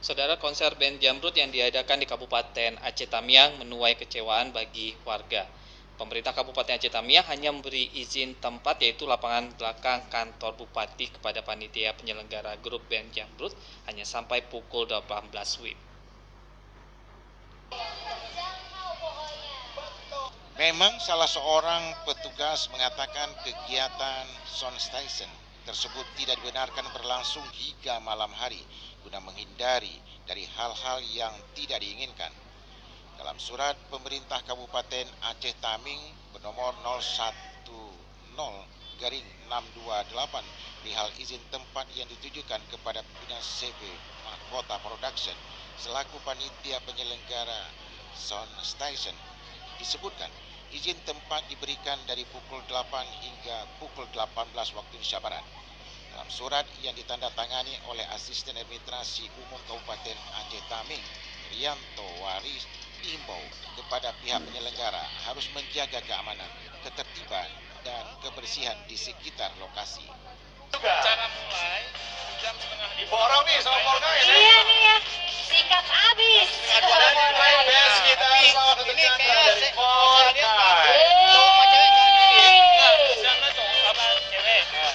Saudara, konser band Jamrut yang diadakan di Kabupaten Aceh Tamiang menuai kecewaan bagi warga. Pemerintah Kabupaten Aceh Tamiang hanya memberi izin tempat yaitu lapangan belakang kantor bupati kepada panitia penyelenggara grup band Jamrut hanya sampai pukul 18 WIB. Memang salah seorang petugas mengatakan kegiatan sound station tersebut tidak dibenarkan berlangsung hingga malam hari guna menghindari dari hal-hal yang tidak diinginkan. Dalam surat pemerintah Kabupaten Aceh Taming bernomor 010-628 perihal izin tempat yang ditujukan kepada pimpinan CB Mahkota Production selaku panitia penyelenggara sound station, disebutkan izin tempat diberikan dari pukul 8 hingga pukul 18 waktu Indonesia Barat. Dalam surat yang ditandatangani oleh Asisten Administrasi Umum Kabupaten Aceh Taming, Rianto Waris, diimbau kepada pihak penyelenggara harus menjaga keamanan, ketertiban, dan kebersihan di sekitar lokasi. Cara mulai jam setengah diborong nih sama Polda ya. Iya nih ya, sikat abis. ini kayak Polda.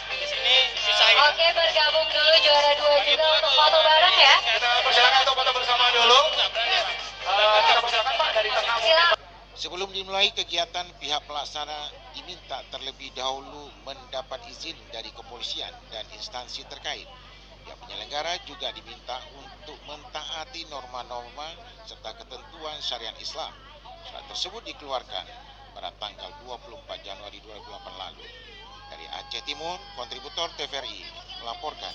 Di sini dipisahin. Oke, bergabung dulu juara 2 juga untuk foto bareng ya. Kita persilakan untuk foto bersama dulu. Kita persilakan Pak dari tengah. Silakan. Sebelum dimulai kegiatan, pihak pelaksana diminta terlebih dahulu mendapat izin dari kepolisian dan instansi terkait. Pihak penyelenggara juga diminta untuk mentaati norma-norma serta ketentuan syariat Islam. Surat tersebut dikeluarkan pada tanggal 24 Januari 2008 lalu. Dari Aceh Timur, kontributor TVRI melaporkan.